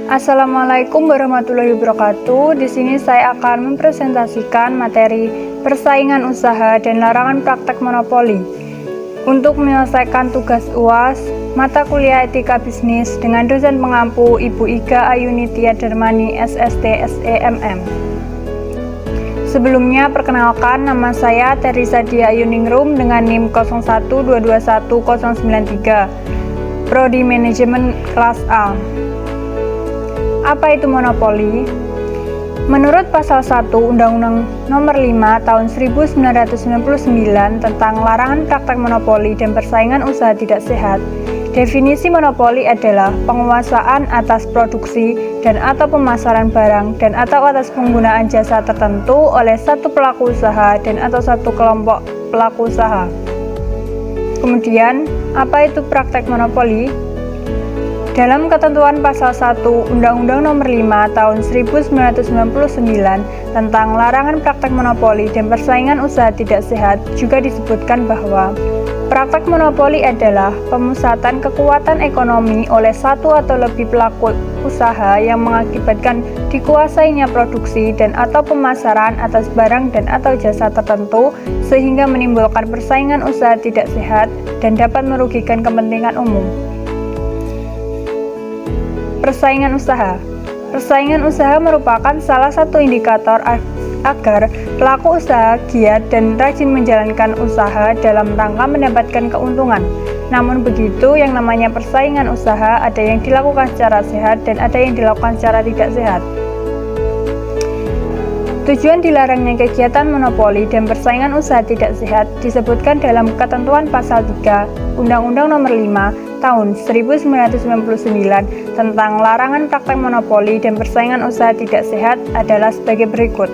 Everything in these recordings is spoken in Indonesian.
Assalamualaikum warahmatullahi wabarakatuh. Di sini saya akan mempresentasikan materi persaingan usaha dan larangan praktek monopoli. Untuk menyelesaikan tugas UAS, mata kuliah etika bisnis dengan dosen pengampu Ibu Iga Ayunitia Darmani, SST, SEMM. Sebelumnya, perkenalkan, nama saya Teresa Dia Ayuningrum dengan NIM 012210093, Prodi Manajemen Kelas A. Apa itu monopoli? Menurut pasal 1 Undang-Undang Nomor 5 Tahun 1999 tentang larangan praktek monopoli dan persaingan usaha tidak sehat, definisi monopoli adalah penguasaan atas produksi dan atau pemasaran barang dan atau atas penggunaan jasa tertentu oleh satu pelaku usaha dan atau satu kelompok pelaku usaha. Kemudian, apa itu praktek monopoli? Dalam ketentuan pasal 1 Undang-Undang Nomor 5 Tahun 1999 tentang larangan praktek monopoli dan persaingan usaha tidak sehat juga disebutkan bahwa praktek monopoli adalah pemusatan kekuatan ekonomi oleh satu atau lebih pelaku usaha yang mengakibatkan dikuasainya produksi dan atau pemasaran atas barang dan atau jasa tertentu sehingga menimbulkan persaingan usaha tidak sehat dan dapat merugikan kepentingan umum. Persaingan usaha. Persaingan usaha merupakan salah satu indikator agar pelaku usaha giat dan rajin menjalankan usaha dalam rangka mendapatkan keuntungan. Namun begitu, yang namanya persaingan usaha ada yang dilakukan secara sehat dan ada yang dilakukan secara tidak sehat. Tujuan dilarangnya kegiatan monopoli dan persaingan usaha tidak sehat disebutkan dalam ketentuan pasal 3 Undang-Undang Nomor 5 Tahun 1999 tentang larangan praktek monopoli dan persaingan usaha tidak sehat adalah sebagai berikut.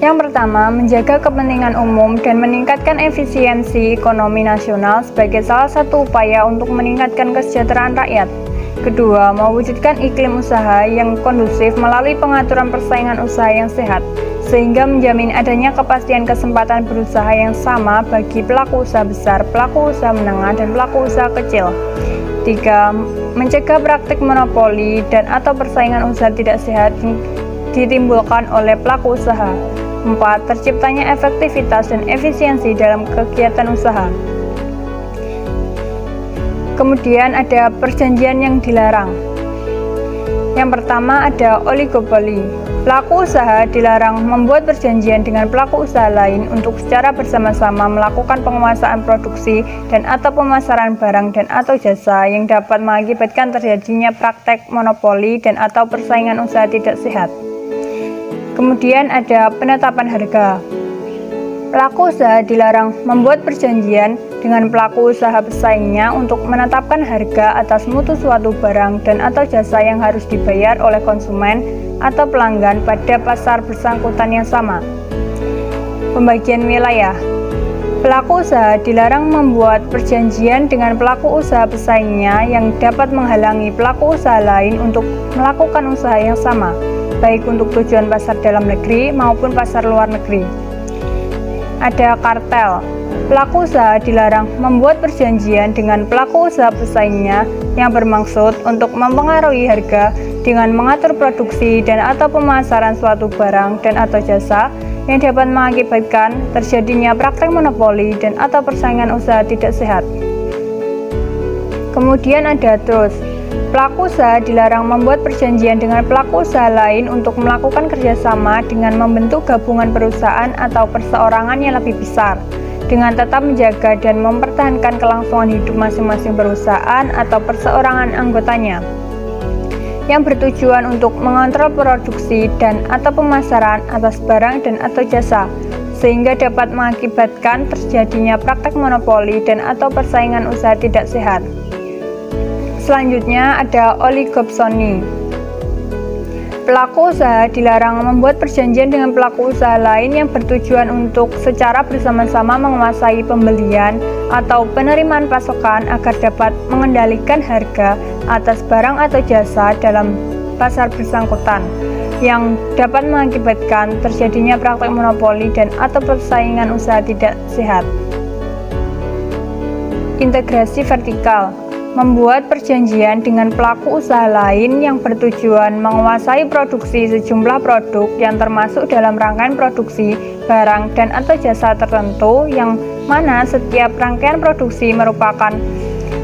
Yang pertama, menjaga kepentingan umum dan meningkatkan efisiensi ekonomi nasional sebagai salah satu upaya untuk meningkatkan kesejahteraan rakyat. Kedua, mewujudkan iklim usaha yang kondusif melalui pengaturan persaingan usaha yang sehat, sehingga menjamin adanya kepastian kesempatan berusaha yang sama bagi pelaku usaha besar, pelaku usaha menengah, dan pelaku usaha kecil. 3. Mencegah praktik monopoli dan atau persaingan usaha tidak sehat yang ditimbulkan oleh pelaku usaha. 4. Terciptanya efektivitas dan efisiensi dalam kegiatan usaha. Kemudian ada perjanjian yang dilarang. Yang pertama ada oligopoli. Pelaku usaha dilarang membuat perjanjian dengan pelaku usaha lain untuk secara bersama-sama melakukan penguasaan produksi dan atau pemasaran barang dan atau jasa yang dapat mengakibatkan terjadinya praktek monopoli dan atau persaingan usaha tidak sehat. Kemudian ada penetapan harga. Pelaku usaha dilarang membuat perjanjian dengan pelaku usaha pesaingnya untuk menetapkan harga atas mutu suatu barang dan atau jasa yang harus dibayar oleh konsumen atau pelanggan pada pasar bersangkutan yang sama. Pembagian wilayah. Pelaku usaha dilarang membuat perjanjian dengan pelaku usaha pesaingnya yang dapat menghalangi pelaku usaha lain untuk melakukan usaha yang sama, baik untuk tujuan pasar dalam negeri maupun pasar luar negeri. Ada kartel. Pelaku usaha dilarang membuat perjanjian dengan pelaku usaha pesaingnya yang bermaksud untuk mempengaruhi harga dengan mengatur produksi dan atau pemasaran suatu barang dan atau jasa yang dapat mengakibatkan terjadinya praktek monopoli dan atau persaingan usaha tidak sehat. Kemudian ada trust. Pelaku usaha dilarang membuat perjanjian dengan pelaku usaha lain untuk melakukan kerjasama dengan membentuk gabungan perusahaan atau perseorangan yang lebih besar, dengan tetap menjaga dan mempertahankan kelangsungan hidup masing-masing perusahaan atau perseorangan anggotanya, yang bertujuan untuk mengontrol produksi dan atau pemasaran atas barang dan atau jasa, sehingga dapat mengakibatkan terjadinya praktek monopoli dan atau persaingan usaha tidak sehat. Selanjutnya ada oligopsoni. Pelaku usaha dilarang membuat perjanjian dengan pelaku usaha lain yang bertujuan untuk secara bersama-sama menguasai pembelian atau penerimaan pasokan agar dapat mengendalikan harga atas barang atau jasa dalam pasar bersangkutan, yang dapat mengakibatkan terjadinya praktek monopoli dan atau persaingan usaha tidak sehat. Integrasi vertikal. membuat perjanjian dengan pelaku usaha lain yang bertujuan menguasai produksi sejumlah produk yang termasuk dalam rangkaian produksi barang dan atau jasa tertentu, yang mana setiap rangkaian produksi merupakan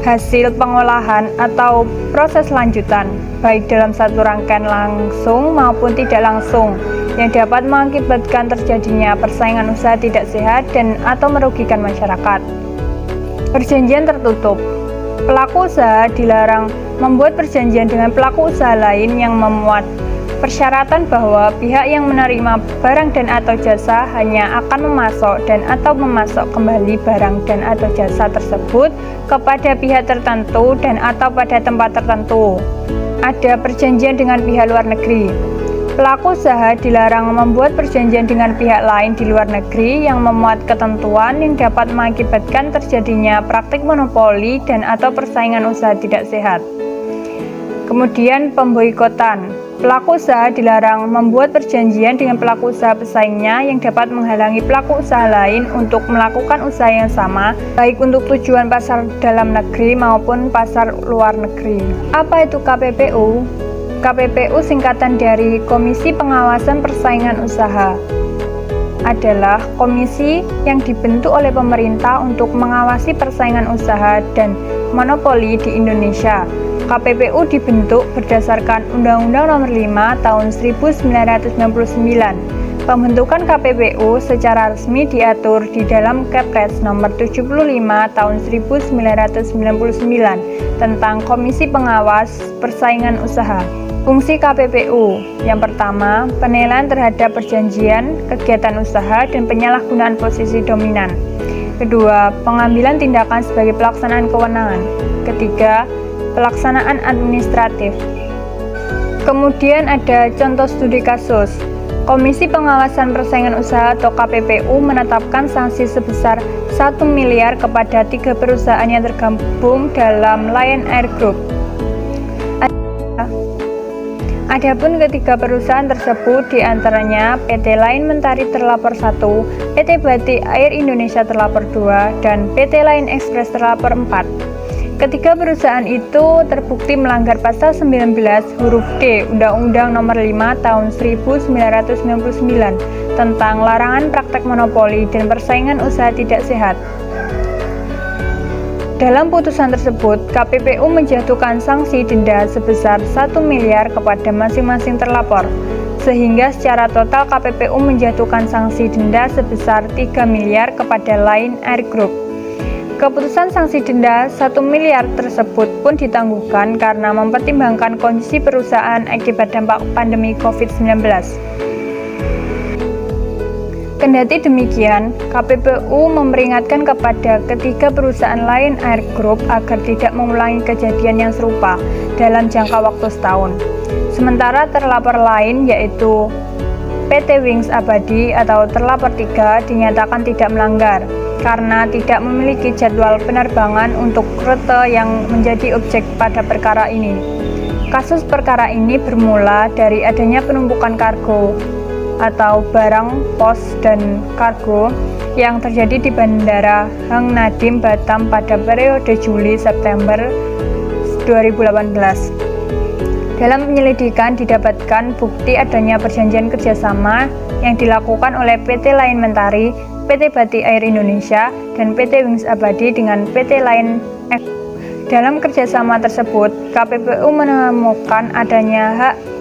hasil pengolahan atau proses lanjutan, baik dalam satu rangkaian langsung maupun tidak langsung, yang dapat mengakibatkan terjadinya persaingan usaha tidak sehat dan atau merugikan masyarakat. Perjanjian tertutup. Pelaku usaha dilarang membuat perjanjian dengan pelaku usaha lain yang memuat persyaratan bahwa pihak yang menerima barang dan atau jasa hanya akan memasok dan atau memasok kembali barang dan atau jasa tersebut kepada pihak tertentu dan atau pada tempat tertentu. Ada perjanjian dengan pihak luar negeri. Pelaku usaha dilarang membuat perjanjian dengan pihak lain di luar negeri yang memuat ketentuan yang dapat mengakibatkan terjadinya praktik monopoli dan atau persaingan usaha tidak sehat. Kemudian pemboikotan. Pelaku usaha dilarang membuat perjanjian dengan pelaku usaha pesaingnya yang dapat menghalangi pelaku usaha lain untuk melakukan usaha yang sama, baik untuk tujuan pasar dalam negeri maupun pasar luar negeri. Apa itu KPPU? KPPU singkatan dari Komisi Pengawasan Persaingan Usaha, adalah komisi yang dibentuk oleh pemerintah untuk mengawasi persaingan usaha dan monopoli di Indonesia. KPPU dibentuk berdasarkan Undang-Undang Nomor 5 Tahun 1999. Pembentukan KPPU secara resmi diatur di dalam Kepres Nomor 75 Tahun 1999 tentang Komisi Pengawas Persaingan Usaha. Fungsi KPPU, yang pertama, penilaian terhadap perjanjian, kegiatan usaha, dan penyalahgunaan posisi dominan. Kedua, pengambilan tindakan sebagai pelaksanaan kewenangan. Ketiga, pelaksanaan administratif. Kemudian ada contoh studi kasus. Komisi Pengawasan Persaingan Usaha atau KPPU menetapkan sanksi sebesar 1 miliar kepada 3 perusahaan yang tergabung dalam Lion Air Group. Adapun ketiga perusahaan tersebut diantaranya PT Lion Mentari terlapor 1, PT Batik Air Indonesia terlapor 2, dan PT Lion Express terlapor 4. Ketiga perusahaan itu terbukti melanggar pasal 19 huruf D Undang-Undang Nomor 5 Tahun 1999 tentang larangan praktek monopoli dan persaingan usaha tidak sehat. Dalam putusan tersebut, KPPU menjatuhkan sanksi denda sebesar 1 miliar kepada masing-masing terlapor, sehingga secara total KPPU menjatuhkan sanksi denda sebesar 3 miliar kepada Lion Air Group. Keputusan sanksi denda 1 miliar tersebut pun ditangguhkan karena mempertimbangkan kondisi perusahaan akibat dampak pandemi COVID-19. Kendati demikian, KPPU memperingatkan kepada ketiga perusahaan Lion Air Group agar tidak mengulangi kejadian yang serupa dalam jangka waktu setahun. Sementara terlapor lain yaitu PT Wings Abadi atau terlapor 3 dinyatakan tidak melanggar karena tidak memiliki jadwal penerbangan untuk rute yang menjadi objek pada perkara ini. Kasus perkara ini bermula dari adanya penumpukan kargo atau barang pos dan kargo yang terjadi di Bandara Hang Nadiem Batam pada periode Juli-September 2018. Dalam penyelidikan didapatkan bukti adanya perjanjian kerjasama yang dilakukan oleh PT Lion Mentari, PT Batik Air Indonesia, dan PT Wings Abadi dengan PT Lion Express. Dalam kerjasama tersebut, KPPU menemukan adanya hak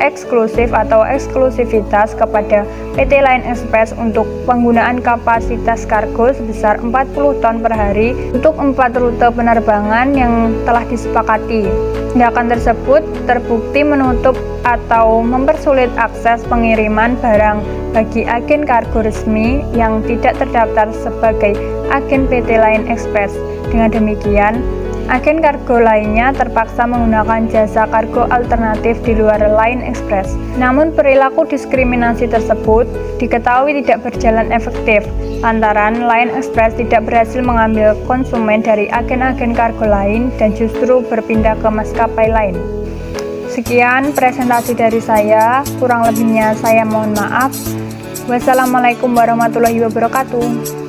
eksklusif atau eksklusivitas kepada PT Lion Express untuk penggunaan kapasitas kargo sebesar 40 ton per hari untuk 4 rute penerbangan yang telah disepakati. Tindakan tersebut terbukti menutup atau mempersulit akses pengiriman barang bagi agen kargo resmi yang tidak terdaftar sebagai agen PT Lion Express. Dengan demikian, agen kargo lainnya terpaksa menggunakan jasa kargo alternatif di luar Lion Express. Namun perilaku diskriminasi tersebut diketahui tidak berjalan efektif lantaran Lion Express tidak berhasil mengambil konsumen dari agen-agen kargo lain dan justru berpindah ke maskapai lain. Sekian presentasi dari saya, kurang lebihnya saya mohon maaf. Wassalamualaikum warahmatullahi wabarakatuh.